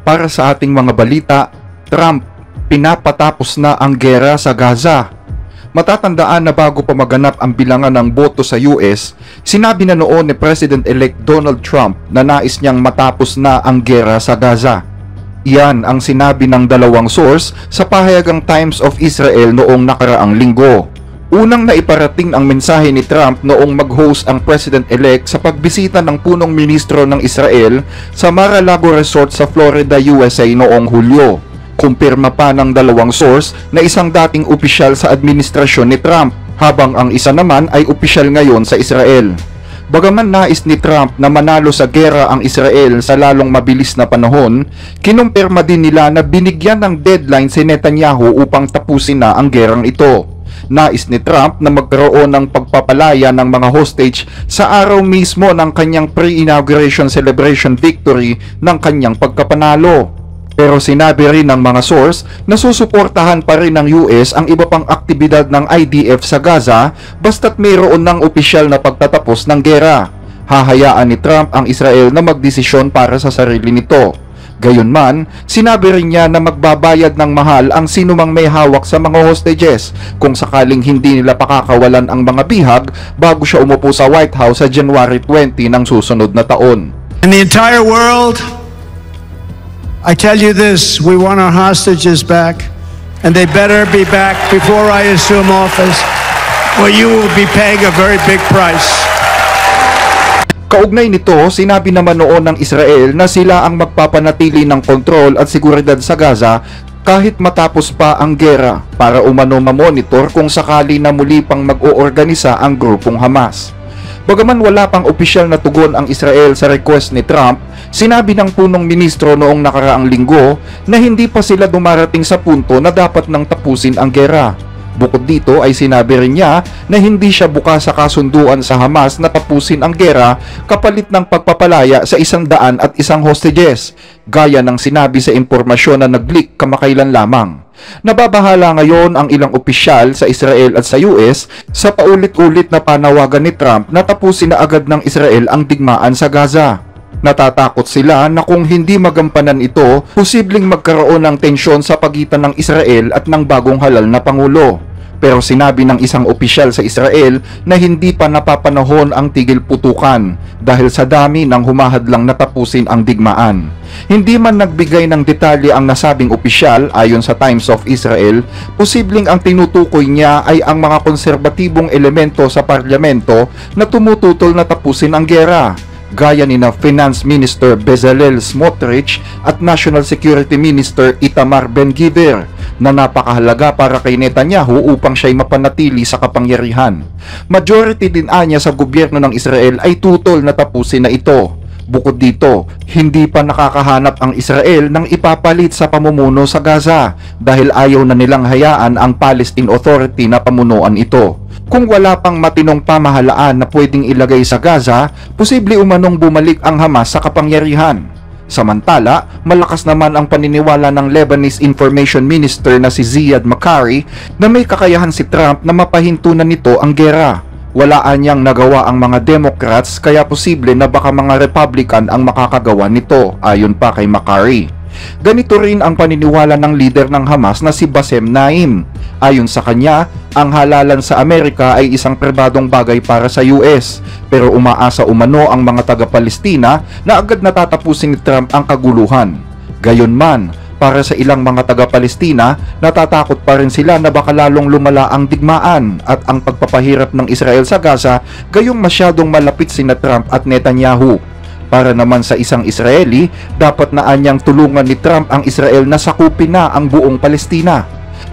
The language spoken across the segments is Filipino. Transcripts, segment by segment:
Para sa ating mga balita, Trump, pinapatapos na ang giyera sa Gaza. Matatandaan na bago pa maganap ang bilangan ng boto sa US, sinabi na noon ni President-elect Donald Trump na nais niyang matapos na ang giyera sa Gaza. Iyan ang sinabi ng dalawang source sa pahayagang Times of Israel noong nakaraang linggo. Unang naiparating ang mensahe ni Trump noong mag-host ang President-elect sa pagbisita ng punong ministro ng Israel sa Mar-a-Lago Resort sa Florida, USA noong Hulyo. Kumpirma pa ng dalawang source na isang dating opisyal sa administrasyon ni Trump, habang ang isa naman ay opisyal ngayon sa Israel. Bagaman nais ni Trump na manalo sa giyera ang Israel sa lalong mabilis na panahon, kinumpirma din nila na binigyan ng deadline si Netanyahu upang tapusin na ang giyerang ito. Nais ni Trump na magkaroon ng pagpapalaya ng mga hostage sa araw mismo ng kanyang pre-inauguration celebration victory ng kanyang pagkapanalo. Pero sinabi rin ng mga source na susuportahan pa rin ng US ang iba pang aktibidad ng IDF sa Gaza basta't mayroon ng opisyal na pagtatapos ng giyera. Hahayaan ni Trump ang Israel na magdesisyon para sa sarili nito. Gayunman, sinabi rin niya na magbabayad ng mahal ang sinumang may hawak sa mga hostages kung sakaling hindi nila pakakawalan ang mga bihag bago siya umupo sa White House sa January 20 ng susunod na taon. In the entire world, I tell you this, we want our hostages back, and they better be back before I assume office, or you will be paying a very big price. Kaugnay nito, sinabi naman noon ng Israel na sila ang magpapanatili ng kontrol at seguridad sa Gaza kahit matapos pa ang giyera para umano mamonitor kung sakali na muli pang mag-oorganisa ang grupong Hamas. Bagaman wala pang opisyal na tugon ang Israel sa request ni Trump, sinabi ng punong ministro noong nakaraang linggo na hindi pa sila dumarating sa punto na dapat nang tapusin ang giyera. Bukod dito ay sinabi rin niya na hindi siya bukas sa kasunduan sa Hamas na tapusin ang giyera kapalit ng pagpapalaya sa 101 hostages, gaya ng sinabi sa impormasyon na nag-leak kamakailan lamang. Nababahala ngayon ang ilang opisyal sa Israel at sa US sa paulit-ulit na panawagan ni Trump na tapusin na agad ng Israel ang digmaan sa Gaza. Natatakot sila na kung hindi magampanan ito, posibleng magkaroon ng tensyon sa pagitan ng Israel at ng bagong halal na Pangulo. Pero sinabi ng isang opisyal sa Israel na hindi pa napapanahon ang tigil putukan dahil sa dami ng humahadlang na tapusin ang digmaan. Hindi man nagbigay ng detalye ang nasabing opisyal ayon sa Times of Israel, posibleng ang tinutukoy niya ay ang mga konserbatibong elemento sa parlamento na tumututol na tapusin ang giyera, gaya ni na Finance Minister Bezalel Smotrich at National Security Minister Itamar Ben-Gvir na napakahalaga para kay Netanyahu upang siya'y mapanatili sa kapangyarihan. Majority din anya sa gobyerno ng Israel ay tutol na tapusin na ito. Bukod dito, hindi pa nakakahanap ang Israel ng ipapalit sa pamumuno sa Gaza dahil ayaw na nilang hayaan ang Palestine Authority na pamunuan ito. Kung wala pang matinong pamahalaan na pwedeng ilagay sa Gaza, posible umanong bumalik ang Hamas sa kapangyarihan. Samantala, malakas naman ang paniniwala ng Lebanese Information Minister na si Ziad Makari na may kakayahan si Trump na mapahinto na nito ang giyera. Walaan niyang nagawa ang mga Democrats kaya posible na baka mga Republican ang makakagawa nito, ayon pa kay Makari. Ganito rin ang paniniwala ng leader ng Hamas na si Bassem Naim. Ayon sa kanya, ang halalan sa Amerika ay isang pribadong bagay para sa US, pero umaasa umano ang mga taga-Palestina na agad natatapusin ni Trump ang kaguluhan. Gayunman, para sa ilang mga taga-Palestina, natatakot pa rin sila na baka lalong lumala ang digmaan at ang pagpapahirap ng Israel sa Gaza gayong masyadong malapit sina Trump at Netanyahu. Para naman sa isang Israeli, dapat na anyang tulungan ni Trump ang Israel na sakupin na ang buong Palestina.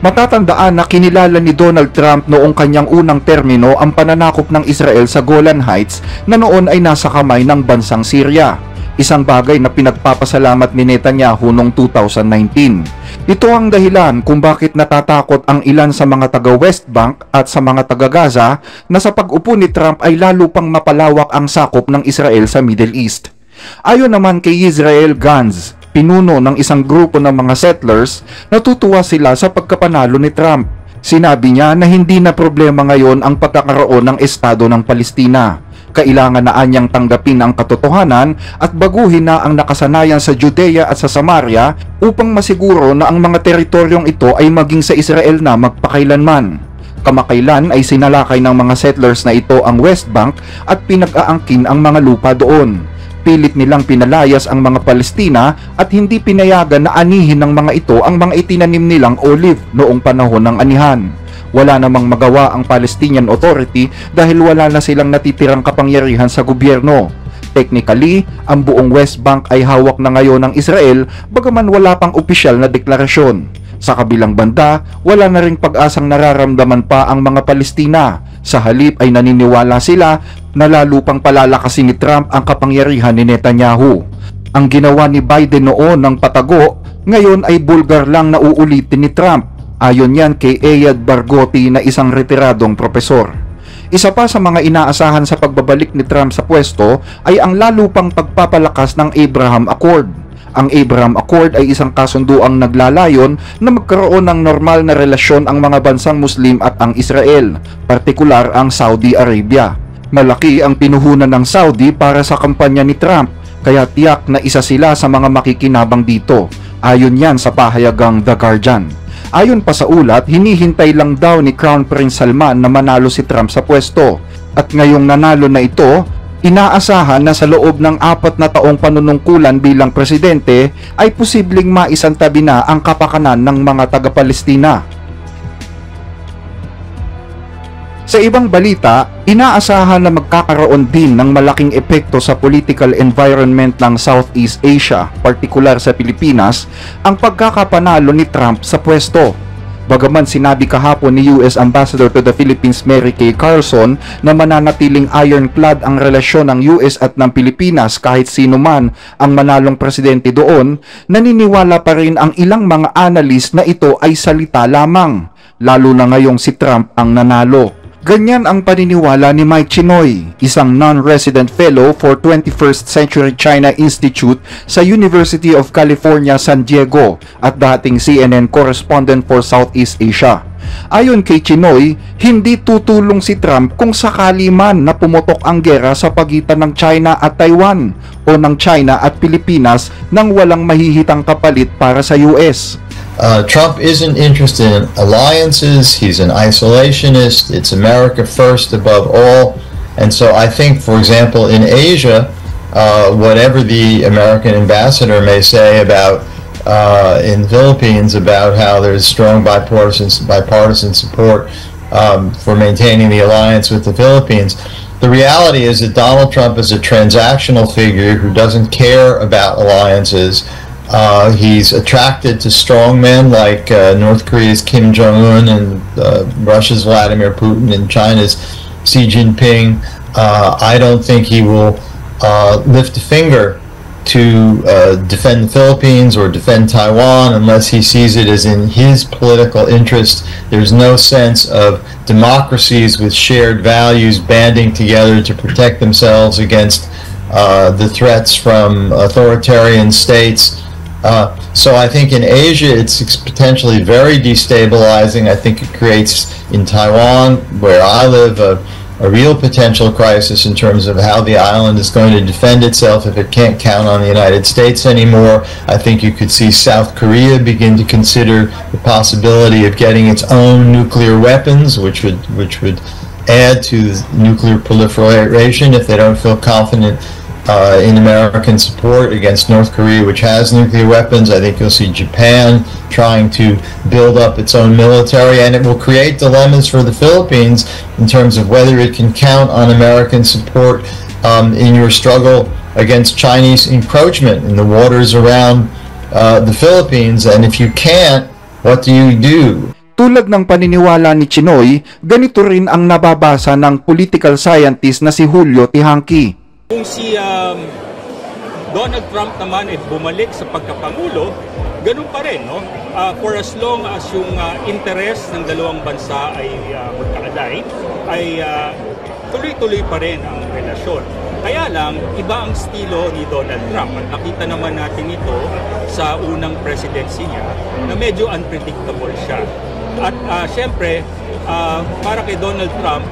Matatandaan na kinilala ni Donald Trump noong kanyang unang termino ang pananakop ng Israel sa Golan Heights na noon ay nasa kamay ng bansang Syria. Isang bagay na pinagpapasalamat ni Netanyahu noong 2019. Ito ang dahilan kung bakit natatakot ang ilan sa mga taga-West Bank at sa mga taga-Gaza na sa pag-upo ni Trump ay lalo pang mapalawak ang sakop ng Israel sa Middle East. Ayon naman kay Israel Gantz, pinuno ng isang grupo ng mga settlers, natutuwa sila sa pagkapanalo ni Trump. Sinabi niya na hindi na problema ngayon ang pagkakaroon ng estado ng Palestina. Kailangan na anyang tanggapin ang katotohanan at baguhin na ang nakasanayan sa Judea at sa Samaria upang masiguro na ang mga teritoryong ito ay maging sa Israel na magpakailanman. Kamakailan ay sinalakay ng mga settlers na ito ang West Bank at pinag-aangkin ang mga lupa doon. Pilit nilang pinalayas ang mga Palestina at hindi pinayagan na anihin ng mga ito ang mga itinanim nilang olive noong panahon ng anihan. Wala namang magawa ang Palestinian Authority dahil wala na silang natitirang kapangyarihan sa gobyerno. Technically, ang buong West Bank ay hawak na ngayon ng Israel bagaman wala pang opisyal na deklarasyon. Sa kabilang banda, wala na ring pag-asang nararamdaman pa ang mga Palestina. Sa halip ay naniniwala sila na lalo pang palalakasin ni Trump ang kapangyarihan ni Netanyahu. Ang ginawa ni Biden noon ng patago, ngayon ay bulgar lang na uulitin ni Trump. Ayon yan kay Eyad Barghouti na isang retiradong propesor. Isa pa sa mga inaasahan sa pagbabalik ni Trump sa pwesto ay ang lalo pang pagpapalakas ng Abraham Accord. Ang Abraham Accord ay isang kasunduang naglalayon na magkaroon ng normal na relasyon ang mga bansang Muslim at ang Israel, partikular ang Saudi Arabia. Malaki ang pinuhunan ng Saudi para sa kampanya ni Trump, kaya tiyak na isa sila sa mga makikinabang dito. Ayon yan sa pahayagang The Guardian. Ayon pa sa ulat, hinihintay lang daw ni Crown Prince Salman na manalo si Trump sa pwesto. At ngayong nanalo na ito, inaasahan na sa loob ng 4 na taong panunungkulan bilang presidente ay posibleng maisantabi na ang kapakanan ng mga taga-Palestina. Sa ibang balita, inaasahan na magkakaroon din ng malaking epekto sa political environment ng Southeast Asia, partikular sa Pilipinas, ang pagkakapanalo ni Trump sa pwesto. Bagaman sinabi kahapon ni US Ambassador to the Philippines Mary Kay Carlson na mananatiling ironclad ang relasyon ng US at ng Pilipinas kahit sino man ang manalong presidente doon, naniniwala pa rin ang ilang mga analyst na ito ay salita lamang, lalo na ngayong si Trump ang nanalo. Ganyan ang paniniwala ni Mike Chinoy, isang non-resident fellow for 21st Century China Institute sa University of California, San Diego at dating CNN correspondent for Southeast Asia. Ayon kay Chinoy, hindi tutulong si Trump kung sakali man na pumutok ang gera sa pagitan ng China at Taiwan o ng China at Pilipinas nang walang mahihitang kapalit para sa US. Trump isn't interested in alliances. He's an isolationist. It's America first above all. And so I think, for example, in Asia, whatever the American ambassador may say about in the Philippines about how there's strong bipartisan support for maintaining the alliance with the Philippines, the reality is that Donald Trump is a transactional figure who doesn't care about alliances. He's attracted to strongmen like North Korea's Kim Jong-un and Russia's Vladimir Putin and China's Xi Jinping. I don't think he will lift a finger to defend the Philippines or defend Taiwan unless he sees it as in his political interest. There's no sense of democracies with shared values banding together to protect themselves against the threats from authoritarian states. So I think in Asia it's potentially very destabilizing. I think it creates in Taiwan, where I live, a real potential crisis in terms of how the island is going to defend itself if it can't count on the United States anymore. I think you could see South Korea begin to consider the possibility of getting its own nuclear weapons, which would add to nuclear proliferation if they don't feel confident in American support against North Korea, which has nuclear weapons. I think you'll see Japan trying to build up its own military, and it will create dilemmas for the Philippines in terms of whether it can count on American support in your struggle against Chinese encroachment in the waters around the Philippines. And if you can't, what do you do? Tulad ng paniniwala ni Chinoy, ganito rin ang nababasa ng political scientist na si Julio Tihanki. Kung si Donald Trump naman ay bumalik sa pagkapangulo, ganun pa rin, no? For as long as yung interest ng dalawang bansa ay magkaalay, ay tuloy-tuloy pa rin ang relasyon. Kaya lang, iba ang estilo ni Donald Trump. At nakita naman natin ito sa unang presidency niya na medyo unpredictable siya. At syempre, para kay Donald Trump,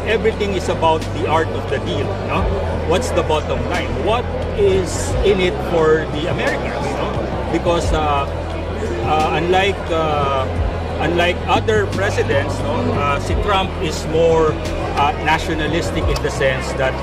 everything is about the art of the deal. No? What's the bottom line? What is in it for the Americans? No? Because unlike other presidents, no, si Trump is more nationalistic in the sense that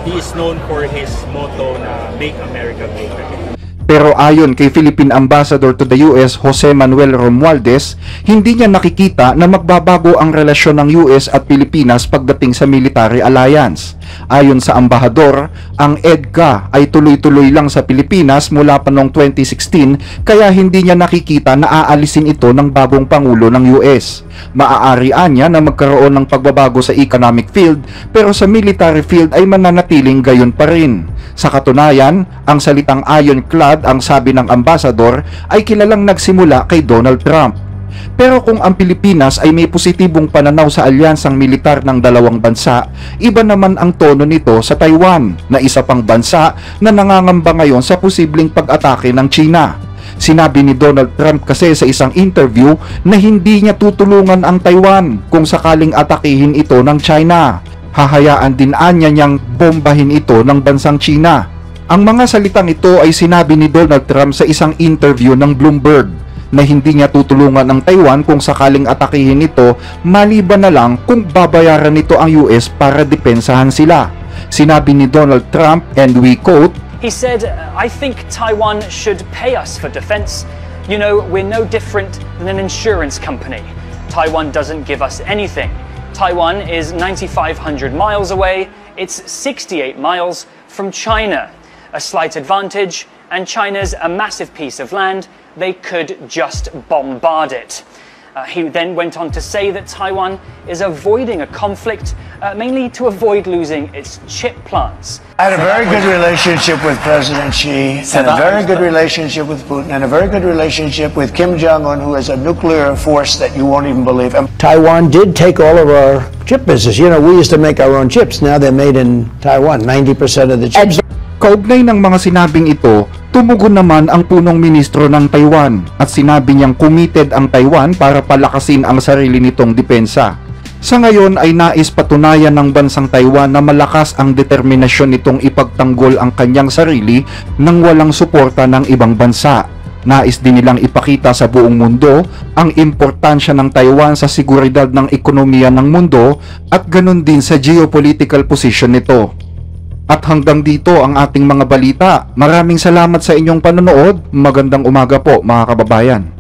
he is known for his motto na "Make America Great Again." Pero ayon kay Philippine Ambassador to the US Jose Manuel Romualdez, hindi niya nakikita na magbabago ang relasyon ng US at Pilipinas pagdating sa military alliance. Ayon sa ambahador, ang EDCA ay tuloy-tuloy lang sa Pilipinas mula pa noong 2016 kaya hindi niya nakikita na aalisin ito ng bagong Pangulo ng US. Maaarian niya na magkaroon ng pagbabago sa economic field pero sa military field ay mananatiling gayon pa rin. Sa katunayan, ang salitang ironclad, ang sabi ng ambassador, ay kilalang nagsimula kay Donald Trump. Pero kung ang Pilipinas ay may positibong pananaw sa alyansang militar ng dalawang bansa, iba naman ang tono nito sa Taiwan, na isa pang bansa na nangangamba ngayon sa posibleng pag-atake ng China. Sinabi ni Donald Trump kasi sa isang interview na hindi niya tutulungan ang Taiwan kung sakaling atakihin ito ng China. Hahayaan din anya niyang bombahin ito ng bansang China. Ang mga salitang ito ay sinabi ni Donald Trump sa isang interview ng Bloomberg na hindi niya tutulungan ang Taiwan kung sakaling atakihin ito maliban na lang kung babayaran nito ang US para depensahan sila. Sinabi ni Donald Trump, and we quote, he said, "I think Taiwan should pay us for defense. You know, we're no different than an insurance company. Taiwan doesn't give us anything. Taiwan is 9,500 miles away. It's 68 miles from China. A slight advantage, and China's a massive piece of land. They could just bombard it." He then went on to say that Taiwan is avoiding a conflict, mainly to avoid losing its chip plants. I had a very good relationship with President Xi, and a very good relationship with Putin, and a very good relationship with Kim Jong-un, who has a nuclear force that you won't even believe. Taiwan did take all of our chip business. You know, we used to make our own chips. Now they're made in Taiwan, 90% of the chips. Kaugnay ng mga sinabing ito, tumugon naman ang punong ministro ng Taiwan at sinabi niyang committed ang Taiwan para palakasin ang sarili nitong depensa. Sa ngayon ay nais patunayan ng bansang Taiwan na malakas ang determinasyon nitong ipagtanggol ang kanyang sarili nang walang suporta ng ibang bansa. Nais din nilang ipakita sa buong mundo ang importansya ng Taiwan sa seguridad ng ekonomiya ng mundo at ganun din sa geopolitical position nito. At hanggang dito ang ating mga balita. Maraming salamat sa inyong panonood. Magandang umaga po mga kababayan.